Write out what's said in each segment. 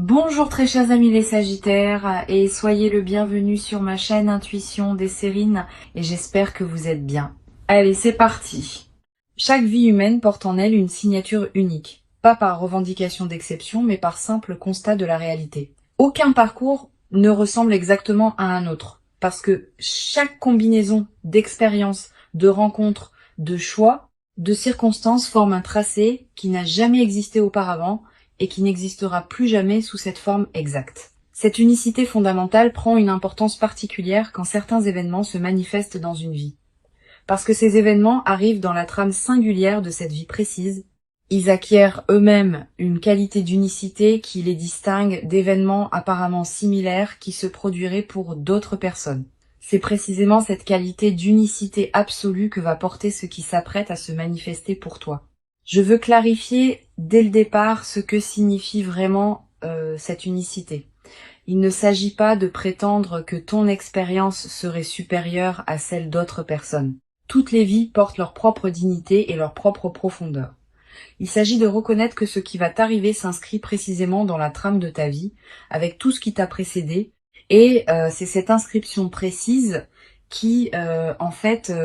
Bonjour très chers amis les Sagittaires et soyez le bienvenu sur ma chaîne Intuition des Sérines et j'espère que vous êtes bien. Allez, c'est parti. Chaque vie humaine porte en elle une signature unique, pas par revendication d'exception mais par simple constat de la réalité. Aucun parcours ne ressemble exactement à un autre parce que chaque combinaison d'expériences, de rencontres, de choix, de circonstances forme un tracé qui n'a jamais existé auparavant et qui n'existera plus jamais sous cette forme exacte. Cette unicité fondamentale prend une importance particulière quand certains événements se manifestent dans une vie. Parce que ces événements arrivent dans la trame singulière de cette vie précise, ils acquièrent eux-mêmes une qualité d'unicité qui les distingue d'événements apparemment similaires qui se produiraient pour d'autres personnes. C'est précisément cette qualité d'unicité absolue que va porter ce qui s'apprête à se manifester pour toi. Je veux clarifier dès le départ ce que signifie vraiment cette unicité. Il ne s'agit pas de prétendre que ton expérience serait supérieure à celle d'autres personnes. Toutes les vies portent leur propre dignité et leur propre profondeur. Il s'agit de reconnaître que ce qui va t'arriver s'inscrit précisément dans la trame de ta vie, avec tout ce qui t'a précédé, et c'est cette inscription précise qui,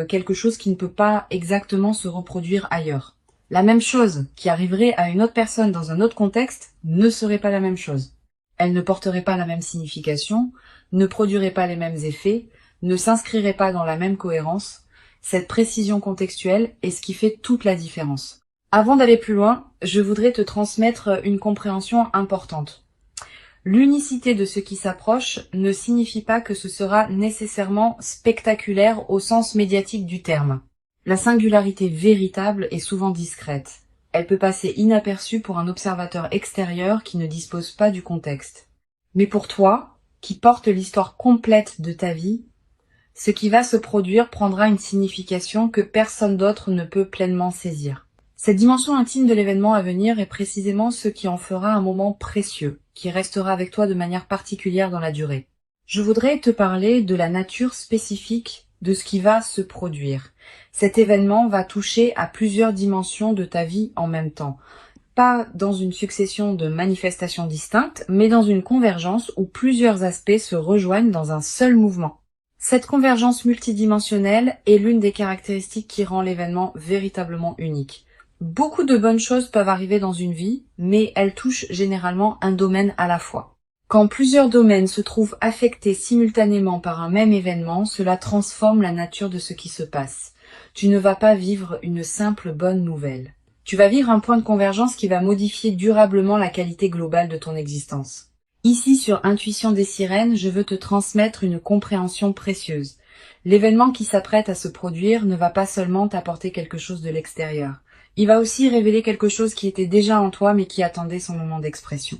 quelque chose qui ne peut pas exactement se reproduire ailleurs. La même chose qui arriverait à une autre personne dans un autre contexte ne serait pas la même chose. Elle ne porterait pas la même signification, ne produirait pas les mêmes effets, ne s'inscrirait pas dans la même cohérence. Cette précision contextuelle est ce qui fait toute la différence. Avant d'aller plus loin, je voudrais te transmettre une compréhension importante. L'unicité de ce qui s'approche ne signifie pas que ce sera nécessairement spectaculaire au sens médiatique du terme. La singularité véritable est souvent discrète. Elle peut passer inaperçue pour un observateur extérieur qui ne dispose pas du contexte. Mais pour toi, qui porte l'histoire complète de ta vie, ce qui va se produire prendra une signification que personne d'autre ne peut pleinement saisir. Cette dimension intime de l'événement à venir est précisément ce qui en fera un moment précieux, qui restera avec toi de manière particulière dans la durée. Je voudrais te parler de la nature spécifique de ce qui va se produire. Cet événement va toucher à plusieurs dimensions de ta vie en même temps. Pas dans une succession de manifestations distinctes, mais dans une convergence où plusieurs aspects se rejoignent dans un seul mouvement. Cette convergence multidimensionnelle est l'une des caractéristiques qui rend l'événement véritablement unique. Beaucoup de bonnes choses peuvent arriver dans une vie, mais elles touchent généralement un domaine à la fois. Quand plusieurs domaines se trouvent affectés simultanément par un même événement, cela transforme la nature de ce qui se passe. Tu ne vas pas vivre une simple bonne nouvelle. Tu vas vivre un point de convergence qui va modifier durablement la qualité globale de ton existence. Ici, sur Intuition des Sirènes, je veux te transmettre une compréhension précieuse. L'événement qui s'apprête à se produire ne va pas seulement t'apporter quelque chose de l'extérieur. Il va aussi révéler quelque chose qui était déjà en toi mais qui attendait son moment d'expression.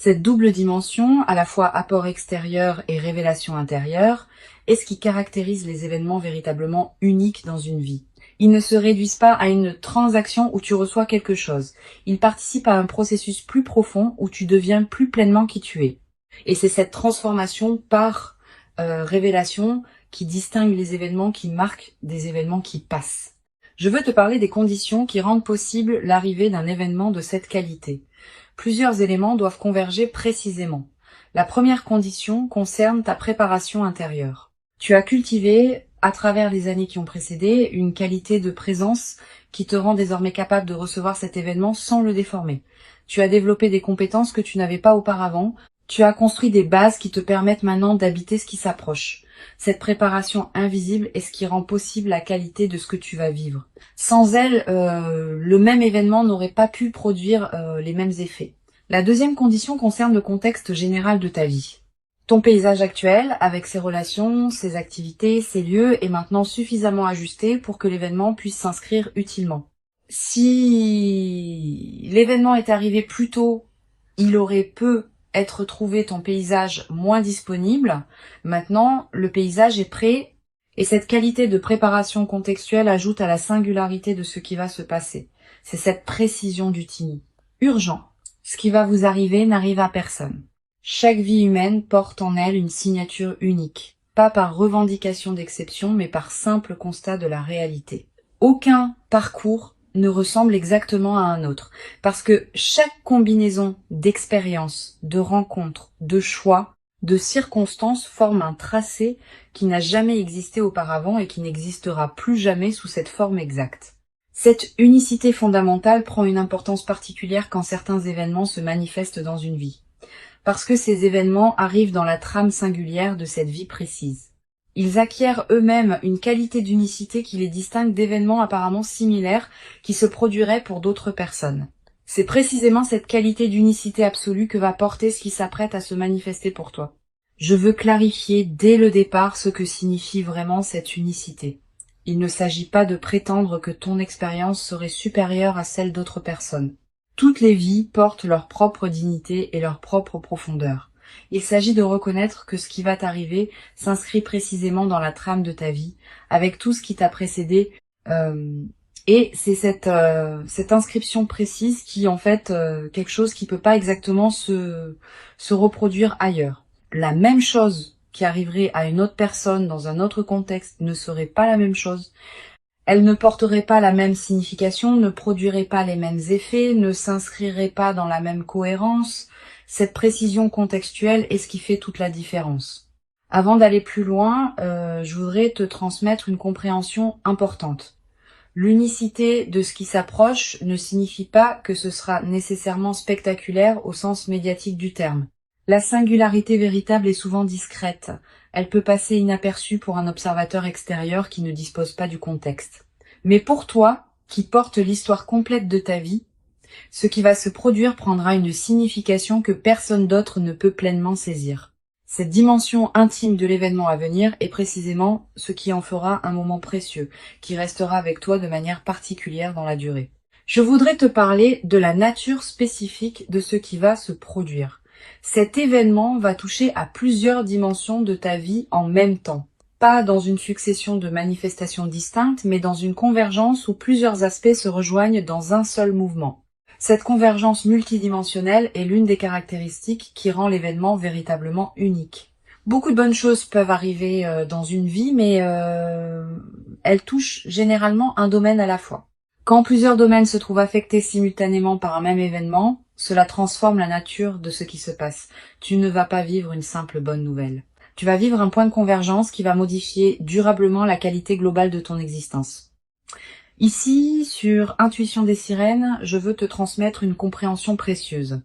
Cette double dimension, à la fois apport extérieur et révélation intérieure, est ce qui caractérise les événements véritablement uniques dans une vie. Ils ne se réduisent pas à une transaction où tu reçois quelque chose. Ils participent à un processus plus profond où tu deviens plus pleinement qui tu es. Et c'est cette transformation par révélation qui distingue les événements qui marquent des événements qui passent. Je veux te parler des conditions qui rendent possible l'arrivée d'un événement de cette qualité. Plusieurs éléments doivent converger précisément. La première condition concerne ta préparation intérieure. Tu as cultivé, à travers les années qui ont précédé, une qualité de présence qui te rend désormais capable de recevoir cet événement sans le déformer. Tu as développé des compétences que tu n'avais pas auparavant. Tu as construit des bases qui te permettent maintenant d'habiter ce qui s'approche. Cette préparation invisible est ce qui rend possible la qualité de ce que tu vas vivre. Sans elle, le même événement n'aurait pas pu produire les mêmes effets. La deuxième condition concerne le contexte général de ta vie. Ton paysage actuel, avec ses relations, ses activités, ses lieux, est maintenant suffisamment ajusté pour que l'événement puisse s'inscrire utilement. Si l'événement est arrivé plus tôt, il aurait être trouvé ton paysage moins disponible. Maintenant, le paysage est prêt et cette qualité de préparation contextuelle ajoute à la singularité de ce qui va se passer. C'est cette précision du tini. Urgent. Ce qui va vous arriver n'arrive à personne. Chaque vie humaine porte en elle une signature unique, pas par revendication d'exception, mais par simple constat de la réalité. Aucun parcours ne ressemble exactement à un autre. Parce que chaque combinaison d'expériences, de rencontres, de choix, de circonstances forme un tracé qui n'a jamais existé auparavant et qui n'existera plus jamais sous cette forme exacte. Cette unicité fondamentale prend une importance particulière quand certains événements se manifestent dans une vie. Parce que ces événements arrivent dans la trame singulière de cette vie précise. Ils acquièrent eux-mêmes une qualité d'unicité qui les distingue d'événements apparemment similaires qui se produiraient pour d'autres personnes. C'est précisément cette qualité d'unicité absolue que va porter ce qui s'apprête à se manifester pour toi. Je veux clarifier dès le départ ce que signifie vraiment cette unicité. Il ne s'agit pas de prétendre que ton expérience serait supérieure à celle d'autres personnes. Toutes les vies portent leur propre dignité et leur propre profondeur. Il s'agit de reconnaître que ce qui va t'arriver s'inscrit précisément dans la trame de ta vie, avec tout ce qui t'a précédé, et c'est cette inscription précise qui en fait quelque chose qui peut pas exactement se reproduire ailleurs. La même chose qui arriverait à une autre personne dans un autre contexte ne serait pas la même chose. Elle ne porterait pas la même signification, ne produirait pas les mêmes effets, ne s'inscrirait pas dans la même cohérence. Cette précision contextuelle est ce qui fait toute la différence. Avant d'aller plus loin, je voudrais te transmettre une compréhension importante. L'unicité de ce qui s'approche ne signifie pas que ce sera nécessairement spectaculaire au sens médiatique du terme. La singularité véritable est souvent discrète. Elle peut passer inaperçue pour un observateur extérieur qui ne dispose pas du contexte. Mais pour toi, qui porte l'histoire complète de ta vie, ce qui va se produire prendra une signification que personne d'autre ne peut pleinement saisir. Cette dimension intime de l'événement à venir est précisément ce qui en fera un moment précieux, qui restera avec toi de manière particulière dans la durée. Je voudrais te parler de la nature spécifique de ce qui va se produire. Cet événement va toucher à plusieurs dimensions de ta vie en même temps. Pas dans une succession de manifestations distinctes, mais dans une convergence où plusieurs aspects se rejoignent dans un seul mouvement. Cette convergence multidimensionnelle est l'une des caractéristiques qui rend l'événement véritablement unique. Beaucoup de bonnes choses peuvent arriver dans une vie, mais elles touchent généralement un domaine à la fois. Quand plusieurs domaines se trouvent affectés simultanément par un même événement, cela transforme la nature de ce qui se passe. Tu ne vas pas vivre une simple bonne nouvelle. Tu vas vivre un point de convergence qui va modifier durablement la qualité globale de ton existence. Ici, sur Intuition des sirènes, je veux te transmettre une compréhension précieuse.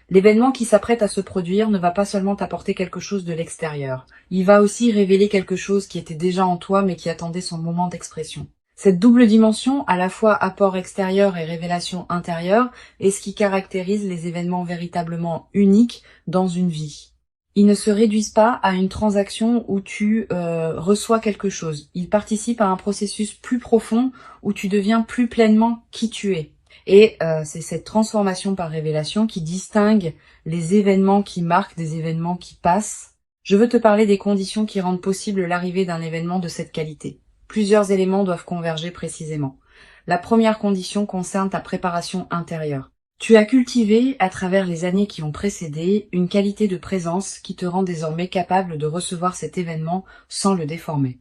L'événement qui s'apprête à se produire ne va pas seulement t'apporter quelque chose de l'extérieur. Il va aussi révéler quelque chose qui était déjà en toi mais qui attendait son moment d'expression. Cette double dimension, à la fois apport extérieur et révélation intérieure, est ce qui caractérise les événements véritablement uniques dans une vie. Ils ne se réduisent pas à une transaction où tu reçois quelque chose. Ils participent à un processus plus profond où tu deviens plus pleinement qui tu es. Et c'est cette transformation par révélation qui distingue les événements qui marquent des événements qui passent. Je veux te parler des conditions qui rendent possible l'arrivée d'un événement de cette qualité. Plusieurs éléments doivent converger précisément. La première condition concerne ta préparation intérieure. Tu as cultivé, à travers les années qui ont précédé, une qualité de présence qui te rend désormais capable de recevoir cet événement sans le déformer.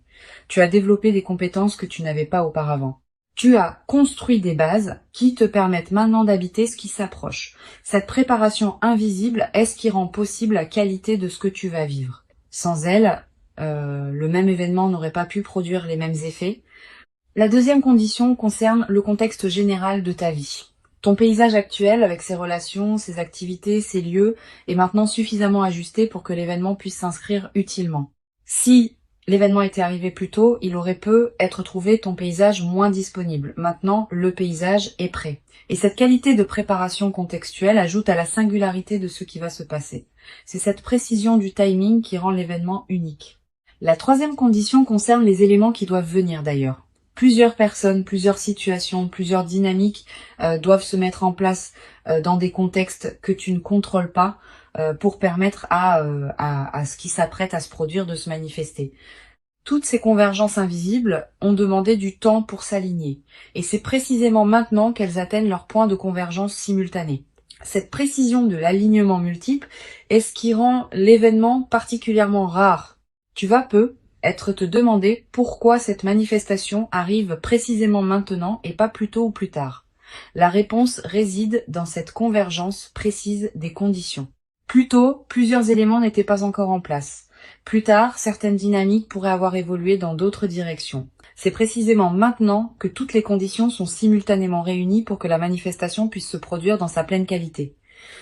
Tu as développé des compétences que tu n'avais pas auparavant. Tu as construit des bases qui te permettent maintenant d'habiter ce qui s'approche. Cette préparation invisible est ce qui rend possible la qualité de ce que tu vas vivre. Sans elle, le même événement n'aurait pas pu produire les mêmes effets. La deuxième condition concerne le contexte général de ta vie. Ton paysage actuel, avec ses relations, ses activités, ses lieux, est maintenant suffisamment ajusté pour que l'événement puisse s'inscrire utilement. Si l'événement était arrivé plus tôt, il aurait pu être trouvé ton paysage moins disponible. Maintenant, le paysage est prêt. Et cette qualité de préparation contextuelle ajoute à la singularité de ce qui va se passer. C'est cette précision du timing qui rend l'événement unique. La troisième condition concerne les éléments qui doivent venir d'ailleurs. Plusieurs personnes, plusieurs situations, plusieurs dynamiques doivent se mettre en place dans des contextes que tu ne contrôles pas pour permettre à ce qui s'apprête à se produire de se manifester. Toutes ces convergences invisibles ont demandé du temps pour s'aligner. Et c'est précisément maintenant qu'elles atteignent leur point de convergence simultané. Cette précision de l'alignement multiple est ce qui rend l'événement particulièrement rare. Tu vas peu, être te demander pourquoi cette manifestation arrive précisément maintenant et pas plus tôt ou plus tard. La réponse réside dans cette convergence précise des conditions. Plus tôt, plusieurs éléments n'étaient pas encore en place. Plus tard, certaines dynamiques pourraient avoir évolué dans d'autres directions. C'est précisément maintenant que toutes les conditions sont simultanément réunies pour que la manifestation puisse se produire dans sa pleine qualité.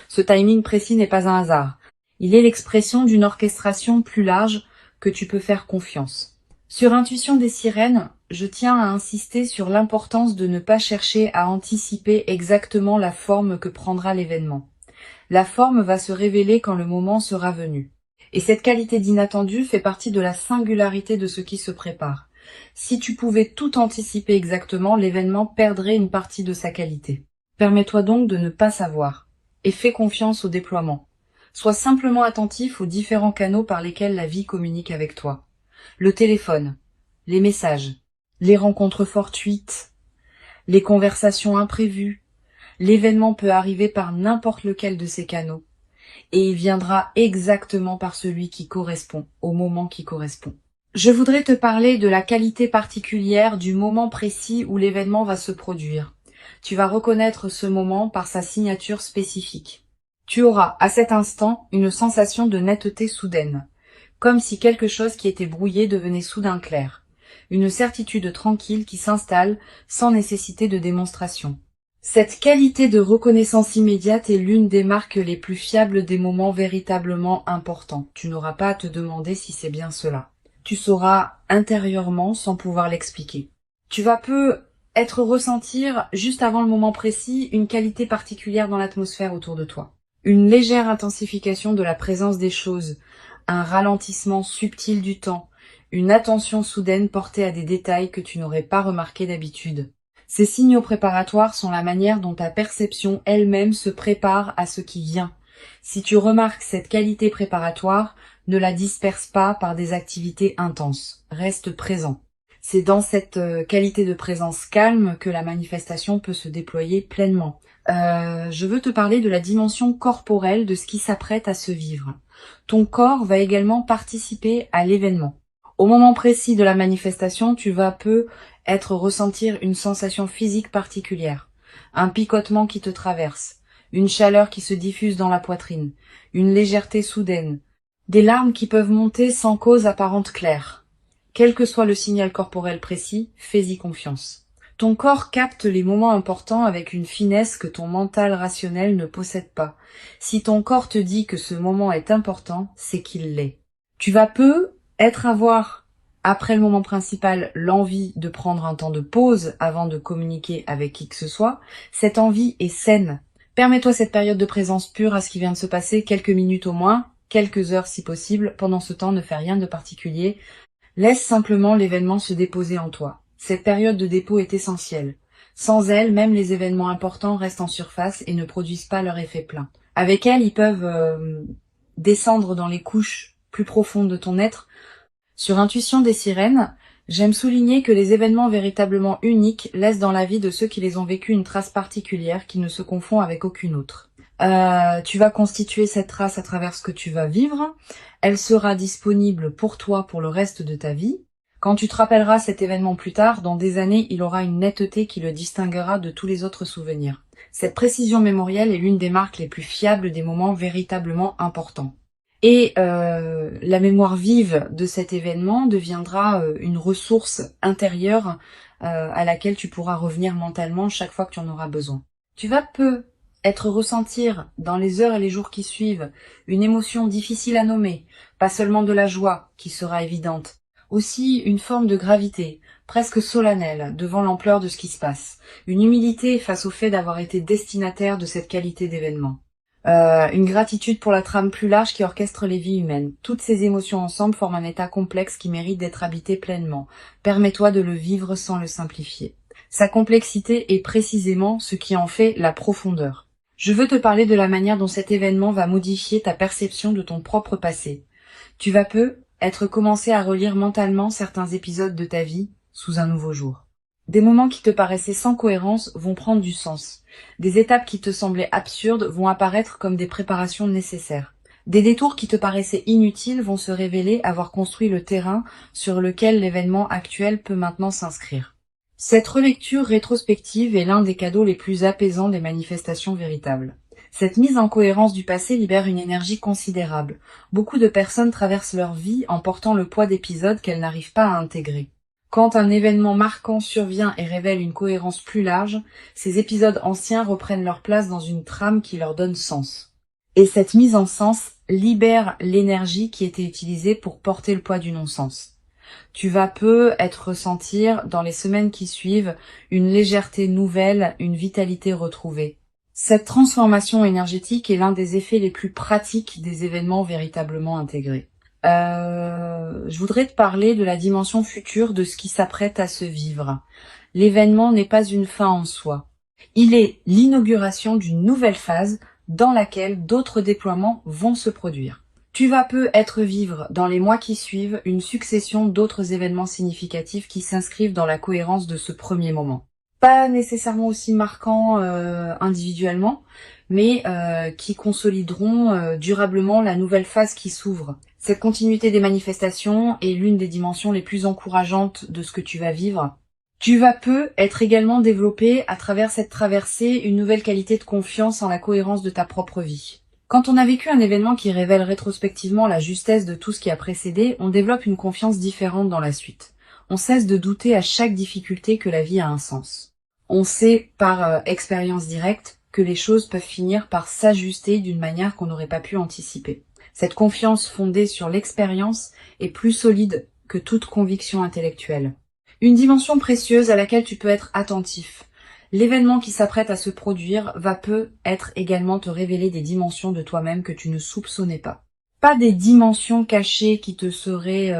Ce timing précis n'est pas un hasard. Il est l'expression d'une orchestration plus large que tu peux faire confiance. Sur Intuition des sirènes, je tiens à insister sur l'importance de ne pas chercher à anticiper exactement la forme que prendra l'événement. La forme va se révéler quand le moment sera venu. Et cette qualité d'inattendu fait partie de la singularité de ce qui se prépare. Si tu pouvais tout anticiper exactement, l'événement perdrait une partie de sa qualité. Permets-toi donc de ne pas savoir, et fais confiance au déploiement. Sois simplement attentif aux différents canaux par lesquels la vie communique avec toi. Le téléphone, les messages, les rencontres fortuites, les conversations imprévues. L'événement peut arriver par n'importe lequel de ces canaux, et il viendra exactement par celui qui correspond, au moment qui correspond. Je voudrais te parler de la qualité particulière du moment précis où l'événement va se produire. Tu vas reconnaître ce moment par sa signature spécifique. Tu auras, à cet instant, une sensation de netteté soudaine, comme si quelque chose qui était brouillé devenait soudain clair. Une certitude tranquille qui s'installe sans nécessité de démonstration. Cette qualité de reconnaissance immédiate est l'une des marques les plus fiables des moments véritablement importants. Tu n'auras pas à te demander si c'est bien cela. Tu sauras intérieurement sans pouvoir l'expliquer. Tu vas être ressentir, juste avant le moment précis, une qualité particulière dans l'atmosphère autour de toi. Une légère intensification de la présence des choses, un ralentissement subtil du temps, une attention soudaine portée à des détails que tu n'aurais pas remarqués d'habitude. Ces signaux préparatoires sont la manière dont ta perception elle-même se prépare à ce qui vient. Si tu remarques cette qualité préparatoire, ne la disperse pas par des activités intenses. Reste présent. C'est dans cette qualité de présence calme que la manifestation peut se déployer pleinement. Je veux te parler de la dimension corporelle de ce qui s'apprête à se vivre. Ton corps va également participer à l'événement. Au moment précis de la manifestation, tu vas ressentir une sensation physique particulière, un picotement qui te traverse, une chaleur qui se diffuse dans la poitrine, une légèreté soudaine, des larmes qui peuvent monter sans cause apparente claire. Quel que soit le signal corporel précis, fais-y confiance. Ton corps capte les moments importants avec une finesse que ton mental rationnel ne possède pas. Si ton corps te dit que ce moment est important, c'est qu'il l'est. Tu vas avoir, après le moment principal, l'envie de prendre un temps de pause avant de communiquer avec qui que ce soit. Cette envie est saine. Permets-toi cette période de présence pure à ce qui vient de se passer, quelques minutes au moins, quelques heures si possible. Pendant ce temps, ne fais rien de particulier. Laisse simplement l'événement se déposer en toi. Cette période de dépôt est essentielle. Sans elle, même les événements importants restent en surface et ne produisent pas leur effet plein. Avec elle, ils peuvent descendre dans les couches plus profondes de ton être. Sur Intuition des sirènes, j'aime souligner que les événements véritablement uniques laissent dans la vie de ceux qui les ont vécus une trace particulière qui ne se confond avec aucune autre. Tu vas constituer cette trace à travers ce que tu vas vivre. Elle sera disponible pour toi pour le reste de ta vie. Quand tu te rappelleras cet événement plus tard, dans des années, il aura une netteté qui le distinguera de tous les autres souvenirs. Cette précision mémorielle est l'une des marques les plus fiables des moments véritablement importants. Et la mémoire vive de cet événement deviendra une ressource intérieure à laquelle tu pourras revenir mentalement chaque fois que tu en auras besoin. Tu vas ressentir dans les heures et les jours qui suivent une émotion difficile à nommer, pas seulement de la joie qui sera évidente, aussi une forme de gravité, presque solennelle, devant l'ampleur de ce qui se passe, une humilité face au fait d'avoir été destinataire de cette qualité d'événement. Une gratitude pour la trame plus large qui orchestre les vies humaines. Toutes ces émotions ensemble forment un état complexe qui mérite d'être habité pleinement. Permets-toi de le vivre sans le simplifier. Sa complexité est précisément ce qui en fait la profondeur. Je veux te parler de la manière dont cet événement va modifier ta perception de ton propre passé. Tu vas commencé à relire mentalement certains épisodes de ta vie sous un nouveau jour. Des moments qui te paraissaient sans cohérence vont prendre du sens. Des étapes qui te semblaient absurdes vont apparaître comme des préparations nécessaires. Des détours qui te paraissaient inutiles vont se révéler avoir construit le terrain sur lequel l'événement actuel peut maintenant s'inscrire. Cette relecture rétrospective est l'un des cadeaux les plus apaisants des manifestations véritables. Cette mise en cohérence du passé libère une énergie considérable. Beaucoup de personnes traversent leur vie en portant le poids d'épisodes qu'elles n'arrivent pas à intégrer. Quand un événement marquant survient et révèle une cohérence plus large, ces épisodes anciens reprennent leur place dans une trame qui leur donne sens. Et cette mise en sens libère l'énergie qui était utilisée pour porter le poids du non-sens. Tu vas peu être ressentir, dans les semaines qui suivent, une légèreté nouvelle, une vitalité retrouvée. Cette transformation énergétique est l'un des effets les plus pratiques des événements véritablement intégrés. Je voudrais te parler de la dimension future de ce qui s'apprête à se vivre. L'événement n'est pas une fin en soi. Il est l'inauguration d'une nouvelle phase dans laquelle d'autres déploiements vont se produire. Tu vas peu être vivre dans les mois qui suivent une succession d'autres événements significatifs qui s'inscrivent dans la cohérence de ce premier moment. Pas nécessairement aussi marquants individuellement, mais qui consolideront durablement la nouvelle phase qui s'ouvre. Cette continuité des manifestations est l'une des dimensions les plus encourageantes de ce que tu vas vivre. Tu vas peu être également développé à travers cette traversée une nouvelle qualité de confiance en la cohérence de ta propre vie. Quand on a vécu un événement qui révèle rétrospectivement la justesse de tout ce qui a précédé, on développe une confiance différente dans la suite. On cesse de douter à chaque difficulté que la vie a un sens. On sait par expérience directe que les choses peuvent finir par s'ajuster d'une manière qu'on n'aurait pas pu anticiper. Cette confiance fondée sur l'expérience est plus solide que toute conviction intellectuelle. Une dimension précieuse à laquelle tu peux être attentif. L'événement qui s'apprête à se produire va peu être également te révéler des dimensions de toi-même que tu ne soupçonnais pas. Pas des dimensions cachées qui te seraient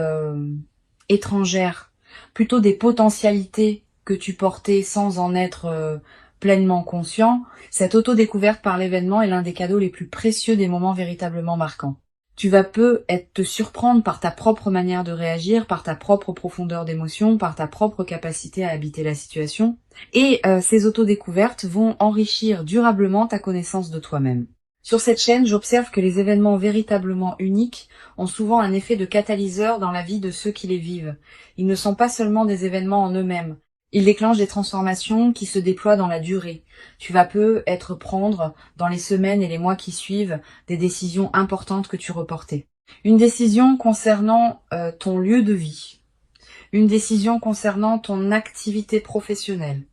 étrangères, plutôt des potentialités que tu portais sans en être pleinement conscient. Cette auto-découverte par l'événement est l'un des cadeaux les plus précieux des moments véritablement marquants. Tu vas peu te surprendre par ta propre manière de réagir, par ta propre profondeur d'émotion, par ta propre capacité à habiter la situation. Et ces autodécouvertes vont enrichir durablement ta connaissance de toi-même. Sur cette chaîne, j'observe que les événements véritablement uniques ont souvent un effet de catalyseur dans la vie de ceux qui les vivent. Ils ne sont pas seulement des événements en eux-mêmes. Ils déclenchent des transformations qui se déploient dans la durée. Tu vas peu prendre, dans les semaines et les mois qui suivent, des décisions importantes que tu reportais. Une décision concernant ton lieu de vie. Une décision concernant ton activité professionnelle.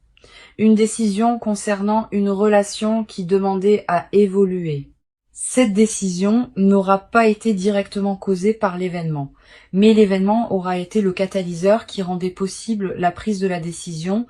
Une décision concernant une relation qui demandait à évoluer. Cette décision n'aura pas été directement causée par l'événement, mais l'événement aura été le catalyseur qui rendait possible la prise de la décision.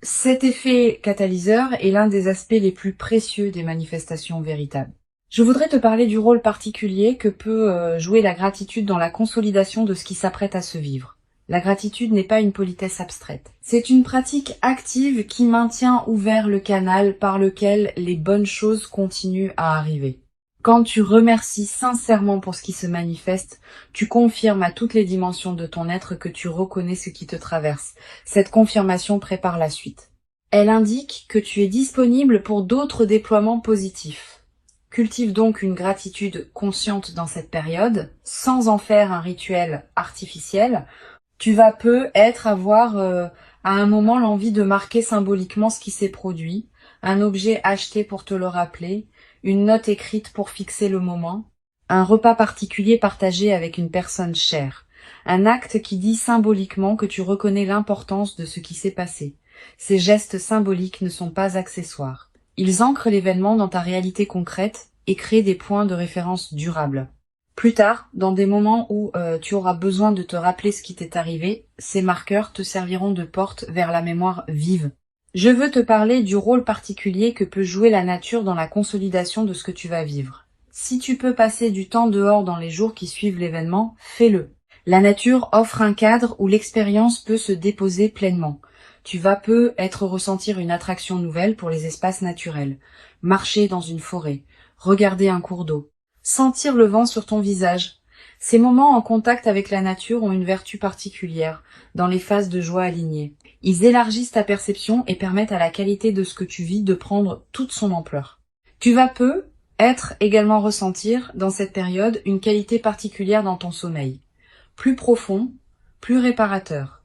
Cet effet catalyseur est l'un des aspects les plus précieux des manifestations véritables. Je voudrais te parler du rôle particulier que peut jouer la gratitude dans la consolidation de ce qui s'apprête à se vivre. La gratitude n'est pas une politesse abstraite. C'est une pratique active qui maintient ouvert le canal par lequel les bonnes choses continuent à arriver. Quand tu remercies sincèrement pour ce qui se manifeste, tu confirmes à toutes les dimensions de ton être que tu reconnais ce qui te traverse. Cette confirmation prépare la suite. Elle indique que tu es disponible pour d'autres déploiements positifs. Cultive donc une gratitude consciente dans cette période, sans en faire un rituel artificiel. Tu vas peu avoir à un moment l'envie de marquer symboliquement ce qui s'est produit, un objet acheté pour te le rappeler, une note écrite pour fixer le moment, un repas particulier partagé avec une personne chère, un acte qui dit symboliquement que tu reconnais l'importance de ce qui s'est passé. Ces gestes symboliques ne sont pas accessoires. Ils ancrent l'événement dans ta réalité concrète et créent des points de référence durables. Plus tard, dans des moments où tu auras besoin de te rappeler ce qui t'est arrivé, ces marqueurs te serviront de porte vers la mémoire vive. Je veux te parler du rôle particulier que peut jouer la nature dans la consolidation de ce que tu vas vivre. Si tu peux passer du temps dehors dans les jours qui suivent l'événement, fais-le. La nature offre un cadre où l'expérience peut se déposer pleinement. Tu vas peu ressentir une attraction nouvelle pour les espaces naturels. Marcher dans une forêt, regarder un cours d'eau, sentir le vent sur ton visage. Ces moments en contact avec la nature ont une vertu particulière, dans les phases de joie alignées. Ils élargissent ta perception et permettent à la qualité de ce que tu vis de prendre toute son ampleur. Tu vas peu être également ressentir dans cette période une qualité particulière dans ton sommeil, plus profond, plus réparateur,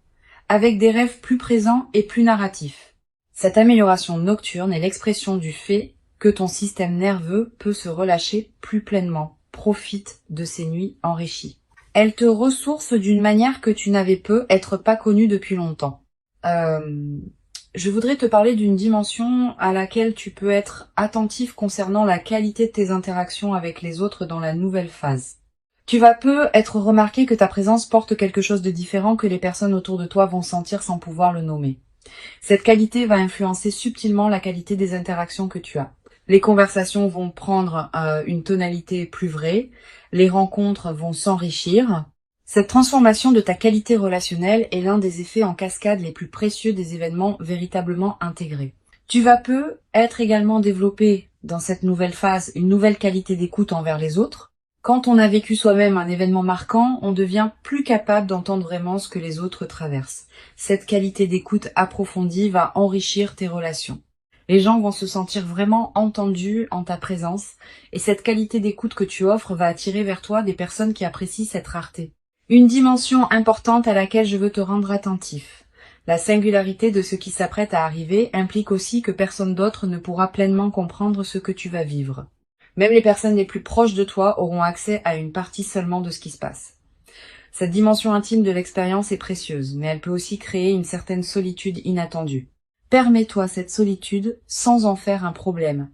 avec des rêves plus présents et plus narratifs. Cette amélioration nocturne est l'expression du fait que ton système nerveux peut se relâcher plus pleinement, profite de ces nuits enrichies. Elle te ressource d'une manière que tu n'avais peut-être pas connue depuis longtemps. Je voudrais te parler d'une dimension à laquelle tu peux être attentif concernant la qualité de tes interactions avec les autres dans la nouvelle phase. Tu vas être remarqué que ta présence porte quelque chose de différent que les personnes autour de toi vont sentir sans pouvoir le nommer. Cette qualité va influencer subtilement la qualité des interactions que tu as. Les conversations vont prendre une tonalité plus vraie, les rencontres vont s'enrichir. Cette transformation de ta qualité relationnelle est l'un des effets en cascade les plus précieux des événements véritablement intégrés. Tu vas être également développé dans cette nouvelle phase une nouvelle qualité d'écoute envers les autres. Quand on a vécu soi-même un événement marquant, on devient plus capable d'entendre vraiment ce que les autres traversent. Cette qualité d'écoute approfondie va enrichir tes relations. Les gens vont se sentir vraiment entendus en ta présence et cette qualité d'écoute que tu offres va attirer vers toi des personnes qui apprécient cette rareté. Une dimension importante à laquelle je veux te rendre attentif. La singularité de ce qui s'apprête à arriver implique aussi que personne d'autre ne pourra pleinement comprendre ce que tu vas vivre. Même les personnes les plus proches de toi auront accès à une partie seulement de ce qui se passe. Cette dimension intime de l'expérience est précieuse, mais elle peut aussi créer une certaine solitude inattendue. Permets-toi cette solitude sans en faire un problème.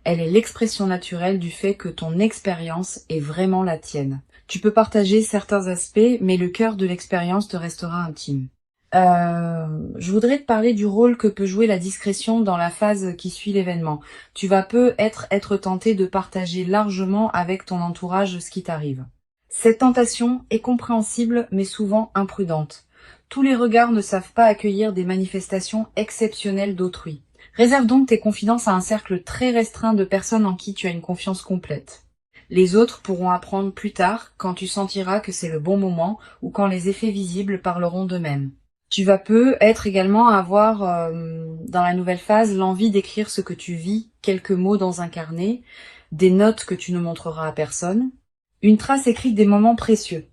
Elle est l'expression naturelle du fait que ton expérience est vraiment la tienne. Tu peux partager certains aspects, mais le cœur de l'expérience te restera intime. Je voudrais te parler du rôle que peut jouer la discrétion dans la phase qui suit l'événement. Tu vas être tenté de partager largement avec ton entourage ce qui t'arrive. Cette tentation est compréhensible, mais souvent imprudente. Tous les regards ne savent pas accueillir des manifestations exceptionnelles d'autrui. Réserve donc tes confidences à un cercle très restreint de personnes en qui tu as une confiance complète. Les autres pourront apprendre plus tard, quand tu sentiras que c'est le bon moment ou quand les effets visibles parleront d'eux-mêmes. Tu vas être également avoir, dans la nouvelle phase, l'envie d'écrire ce que tu vis, quelques mots dans un carnet, des notes que tu ne montreras à personne, une trace écrite des moments précieux.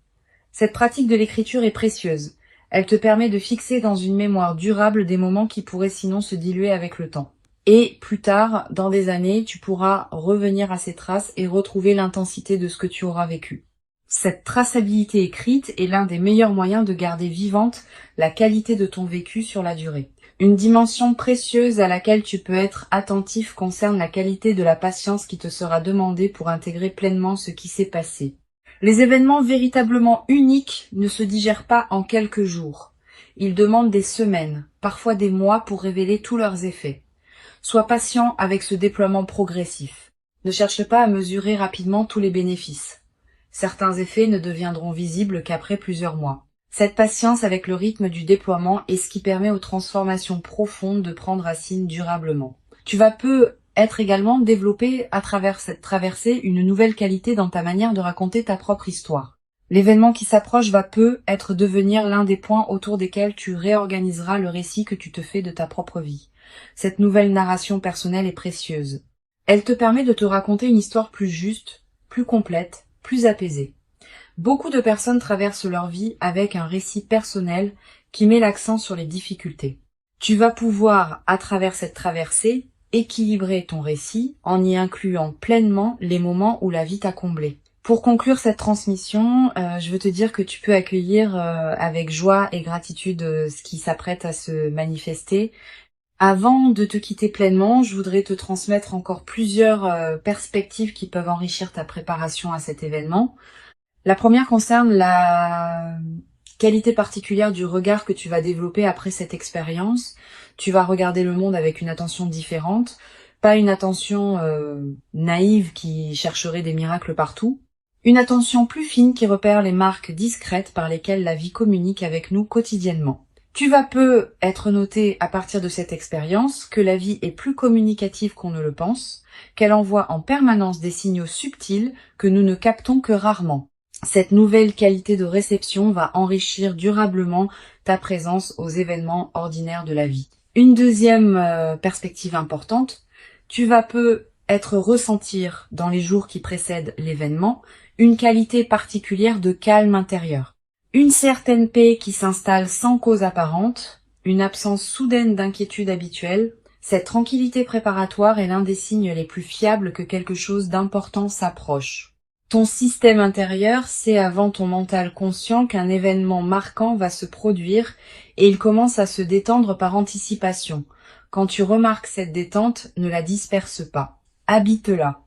Cette pratique de l'écriture est précieuse. Elle te permet de fixer dans une mémoire durable des moments qui pourraient sinon se diluer avec le temps. Et plus tard, dans des années, tu pourras revenir à ces traces et retrouver l'intensité de ce que tu auras vécu. Cette traçabilité écrite est l'un des meilleurs moyens de garder vivante la qualité de ton vécu sur la durée. Une dimension précieuse à laquelle tu peux être attentif concerne la qualité de la patience qui te sera demandée pour intégrer pleinement ce qui s'est passé. Les événements véritablement uniques ne se digèrent pas en quelques jours. Ils demandent des semaines, parfois des mois pour révéler tous leurs effets. Sois patient avec ce déploiement progressif. Ne cherche pas à mesurer rapidement tous les bénéfices. Certains effets ne deviendront visibles qu'après plusieurs mois. Cette patience avec le rythme du déploiement est ce qui permet aux transformations profondes de prendre racine durablement. Tu vas être également développé à travers cette traversée une nouvelle qualité dans ta manière de raconter ta propre histoire. L'événement qui s'approche va être devenir l'un des points autour desquels tu réorganiseras le récit que tu te fais de ta propre vie. Cette nouvelle narration personnelle est précieuse. Elle te permet de te raconter une histoire plus juste, plus complète, plus apaisée. Beaucoup de personnes traversent leur vie avec un récit personnel qui met l'accent sur les difficultés. Tu vas pouvoir, à travers cette traversée, équilibrer ton récit en y incluant pleinement les moments où la vie t'a comblé. Pour conclure cette transmission, je veux te dire que tu peux accueillir avec joie et gratitude ce qui s'apprête à se manifester. Avant de te quitter pleinement, je voudrais te transmettre encore plusieurs perspectives qui peuvent enrichir ta préparation à cet événement. La première concerne la qualité particulière du regard que tu vas développer après cette expérience. Tu vas regarder le monde avec une attention différente, pas une attention naïve qui chercherait des miracles partout, une attention plus fine qui repère les marques discrètes par lesquelles la vie communique avec nous quotidiennement. Tu vas être noté à partir de cette expérience que la vie est plus communicative qu'on ne le pense, qu'elle envoie en permanence des signaux subtils que nous ne captons que rarement. Cette nouvelle qualité de réception va enrichir durablement ta présence aux événements ordinaires de la vie. Une deuxième perspective importante, tu vas être ressentir, dans les jours qui précèdent l'événement, une qualité particulière de calme intérieur. Une certaine paix qui s'installe sans cause apparente, une absence soudaine d'inquiétude habituelle. Cette tranquillité préparatoire est l'un des signes les plus fiables que quelque chose d'important s'approche. Ton système intérieur sait avant ton mental conscient qu'un événement marquant va se produire et il commence à se détendre par anticipation. Quand tu remarques cette détente, ne la disperse pas. Habite-la.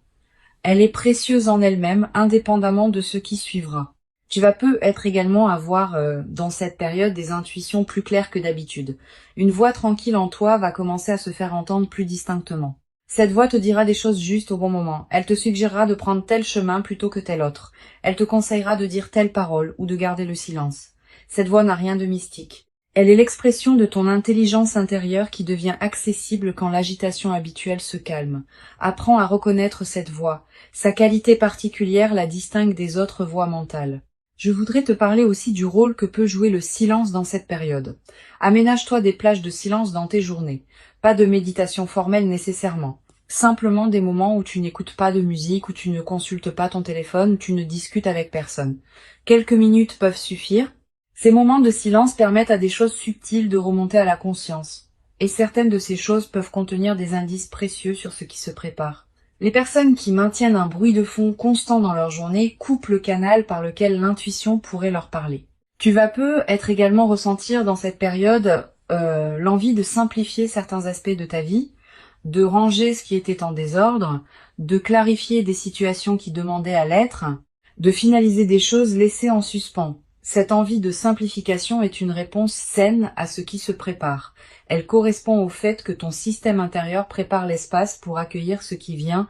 Elle est précieuse en elle-même, indépendamment de ce qui suivra. Tu vas peut-être également avoir dans cette période des intuitions plus claires que d'habitude. Une voix tranquille en toi va commencer à se faire entendre plus distinctement. Cette voix te dira des choses justes au bon moment. Elle te suggérera de prendre tel chemin plutôt que tel autre. Elle te conseillera de dire telle parole ou de garder le silence. Cette voix n'a rien de mystique. Elle est l'expression de ton intelligence intérieure qui devient accessible quand l'agitation habituelle se calme. Apprends à reconnaître cette voix. Sa qualité particulière la distingue des autres voix mentales. Je voudrais te parler aussi du rôle que peut jouer le silence dans cette période. Aménage-toi des plages de silence dans tes journées. Pas de méditation formelle nécessairement. Simplement des moments où tu n'écoutes pas de musique, où tu ne consultes pas ton téléphone, où tu ne discutes avec personne. Quelques minutes peuvent suffire. Ces moments de silence permettent à des choses subtiles de remonter à la conscience. Et certaines de ces choses peuvent contenir des indices précieux sur ce qui se prépare. Les personnes qui maintiennent un bruit de fond constant dans leur journée coupent le canal par lequel l'intuition pourrait leur parler. Tu vas peut-être également ressentir dans cette période l'envie de simplifier certains aspects de ta vie, de ranger ce qui était en désordre, de clarifier des situations qui demandaient à l'être, de finaliser des choses laissées en suspens. Cette envie de simplification est une réponse saine à ce qui se prépare. Elle correspond au fait que ton système intérieur prépare l'espace pour accueillir ce qui vient.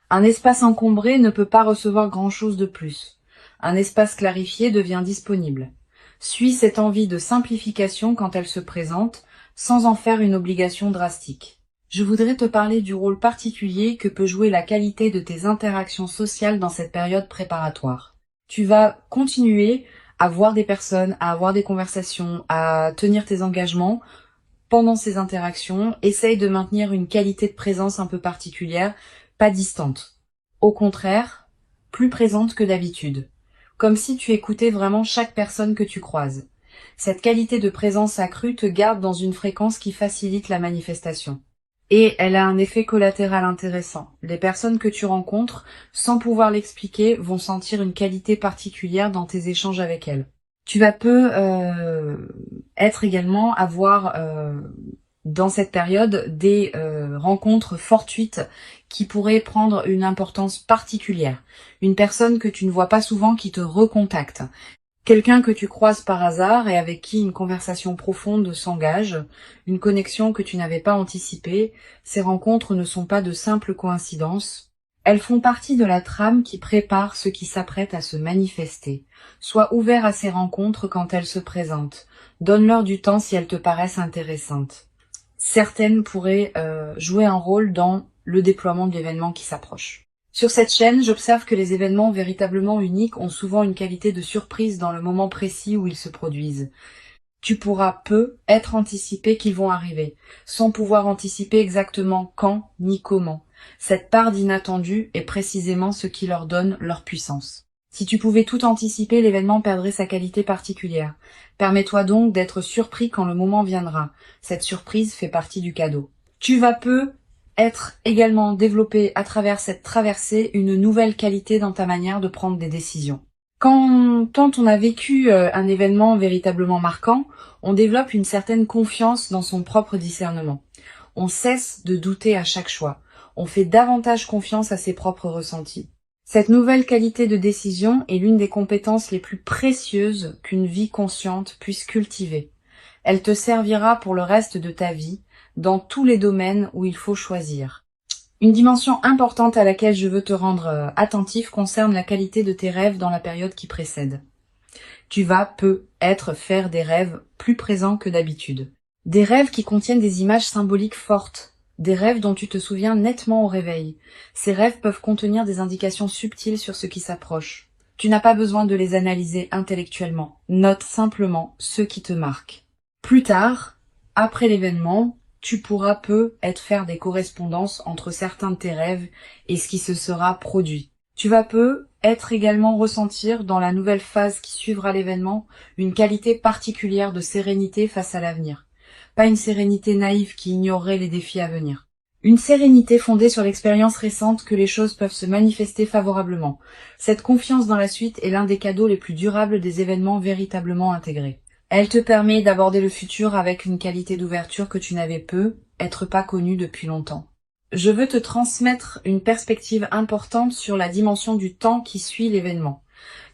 Un espace encombré ne peut pas recevoir grand-chose de plus. Un espace clarifié devient disponible. Suis cette envie de simplification quand elle se présente, sans en faire une obligation drastique. Je voudrais te parler du rôle particulier que peut jouer la qualité de tes interactions sociales dans cette période préparatoire. Tu vas continuer à voir des personnes, à avoir des conversations, à tenir tes engagements. Pendant ces interactions, essaye de maintenir une qualité de présence un peu particulière, pas distante. Au contraire, plus présente que d'habitude. Comme si tu écoutais vraiment chaque personne que tu croises. Cette qualité de présence accrue te garde dans une fréquence qui facilite la manifestation. Et elle a un effet collatéral intéressant. Les personnes que tu rencontres, sans pouvoir l'expliquer, vont sentir une qualité particulière dans tes échanges avec elles. Tu vas être également avoir dans cette période des rencontres fortuites qui pourraient prendre une importance particulière. Une personne que tu ne vois pas souvent qui te recontacte. Quelqu'un que tu croises par hasard et avec qui une conversation profonde s'engage, une connexion que tu n'avais pas anticipée. Ces rencontres ne sont pas de simples coïncidences. Elles font partie de la trame qui prépare ce qui s'apprête à se manifester. Sois ouvert à ces rencontres quand elles se présentent. Donne-leur du temps si elles te paraissent intéressantes. Certaines pourraient jouer un rôle dans le déploiement de l'événement qui s'approche. Sur cette chaîne, j'observe que les événements véritablement uniques ont souvent une qualité de surprise dans le moment précis où ils se produisent. Tu pourras être anticipé qu'ils vont arriver, sans pouvoir anticiper exactement quand ni comment. Cette part d'inattendu est précisément ce qui leur donne leur puissance. Si tu pouvais tout anticiper, l'événement perdrait sa qualité particulière. Permets-toi donc d'être surpris quand le moment viendra. Cette surprise fait partie du cadeau. Tu vas être également développé à travers cette traversée une nouvelle qualité dans ta manière de prendre des décisions. Quand on a vécu un événement véritablement marquant, on développe une certaine confiance dans son propre discernement. On cesse de douter à chaque choix. On fait davantage confiance à ses propres ressentis. Cette nouvelle qualité de décision est l'une des compétences les plus précieuses qu'une vie consciente puisse cultiver. Elle te servira pour le reste de ta vie, dans tous les domaines où il faut choisir. Une dimension importante à laquelle je veux te rendre attentif concerne la qualité de tes rêves dans la période qui précède. Tu vas peut-être faire des rêves plus présents que d'habitude. Des rêves qui contiennent des images symboliques fortes. Des rêves dont tu te souviens nettement au réveil. Ces rêves peuvent contenir des indications subtiles sur ce qui s'approche. Tu n'as pas besoin de les analyser intellectuellement. Note simplement ceux qui te marquent. Plus tard, après l'événement, tu pourras être faire des correspondances entre certains de tes rêves et ce qui se sera produit. Tu vas être également ressentir dans la nouvelle phase qui suivra l'événement une qualité particulière de sérénité face à l'avenir. Pas une sérénité naïve qui ignorerait les défis à venir. Une sérénité fondée sur l'expérience récente que les choses peuvent se manifester favorablement. Cette confiance dans la suite est l'un des cadeaux les plus durables des événements véritablement intégrés. Elle te permet d'aborder le futur avec une qualité d'ouverture que tu n'avais être pas connue depuis longtemps. Je veux te transmettre une perspective importante sur la dimension du temps qui suit l'événement.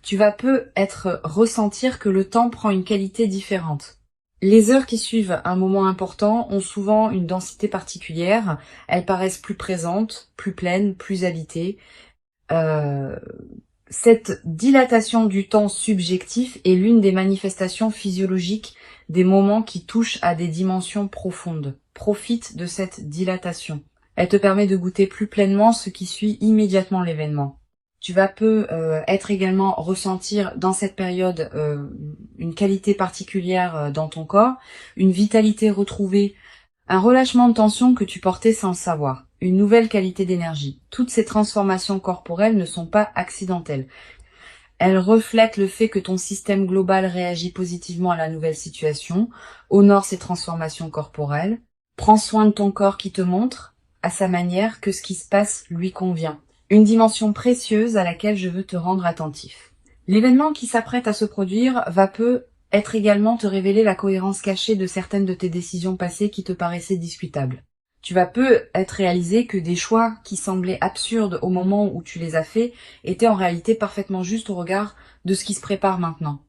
Tu vas ressentir que le temps prend une qualité différente. Les heures qui suivent un moment important ont souvent une densité particulière. Elles paraissent plus présentes, plus pleines, plus habitées. Cette dilatation du temps subjectif est l'une des manifestations physiologiques des moments qui touchent à des dimensions profondes. Profite de cette dilatation. Elle te permet de goûter plus pleinement ce qui suit immédiatement l'événement. Tu vas être également ressentir dans cette période une qualité particulière dans ton corps, une vitalité retrouvée, un relâchement de tension que tu portais sans le savoir, une nouvelle qualité d'énergie. Toutes ces transformations corporelles ne sont pas accidentelles. Elles reflètent le fait que ton système global réagit positivement à la nouvelle situation, honore ces transformations corporelles, prends soin de ton corps qui te montre, à sa manière, que ce qui se passe lui convient. Une dimension précieuse à laquelle je veux te rendre attentif. L'événement qui s'apprête à se produire être également te révéler la cohérence cachée de certaines de tes décisions passées qui te paraissaient discutables. Tu vas être réalisé que des choix qui semblaient absurdes au moment où tu les as faits étaient en réalité parfaitement justes au regard de ce qui se prépare maintenant.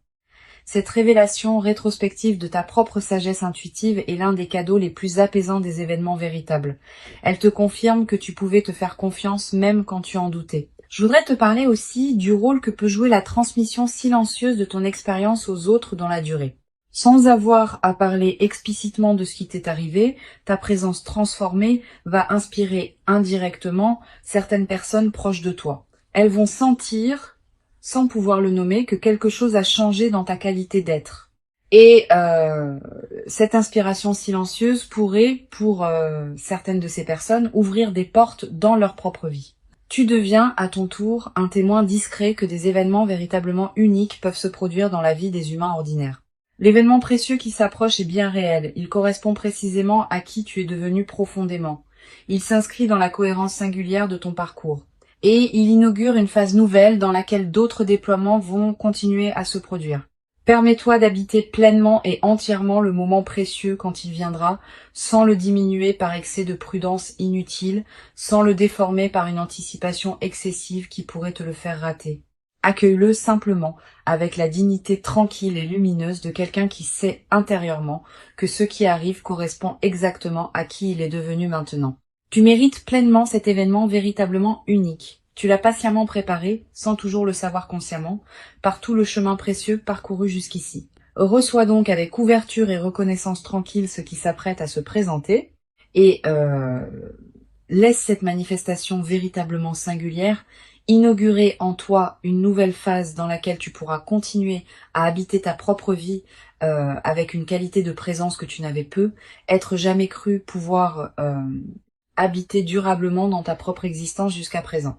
Cette révélation rétrospective de ta propre sagesse intuitive est l'un des cadeaux les plus apaisants des événements véritables. Elle te confirme que tu pouvais te faire confiance même quand tu en doutais. Je voudrais te parler aussi du rôle que peut jouer la transmission silencieuse de ton expérience aux autres dans la durée. Sans avoir à parler explicitement de ce qui t'est arrivé, ta présence transformée va inspirer indirectement certaines personnes proches de toi. Elles vont sentir, sans pouvoir le nommer, que quelque chose a changé dans ta qualité d'être. Et cette inspiration silencieuse pourrait, pour certaines de ces personnes, ouvrir des portes dans leur propre vie. Tu deviens, à ton tour, un témoin discret que des événements véritablement uniques peuvent se produire dans la vie des humains ordinaires. L'événement précieux qui s'approche est bien réel. Il correspond précisément à qui tu es devenu profondément. Il s'inscrit dans la cohérence singulière de ton parcours. Et il inaugure une phase nouvelle dans laquelle d'autres déploiements vont continuer à se produire. Permets-toi d'habiter pleinement et entièrement le moment précieux quand il viendra, sans le diminuer par excès de prudence inutile, sans le déformer par une anticipation excessive qui pourrait te le faire rater. Accueille-le simplement, avec la dignité tranquille et lumineuse de quelqu'un qui sait intérieurement que ce qui arrive correspond exactement à qui il est devenu maintenant. Tu mérites pleinement cet événement véritablement unique. Tu l'as patiemment préparé, sans toujours le savoir consciemment, par tout le chemin précieux parcouru jusqu'ici. Reçois donc avec ouverture et reconnaissance tranquille ce qui s'apprête à se présenter, et laisse cette manifestation véritablement singulière inaugurer en toi une nouvelle phase dans laquelle tu pourras continuer à habiter ta propre vie avec une qualité de présence que tu n'avais être jamais cru pouvoir habiter durablement dans ta propre existence jusqu'à présent.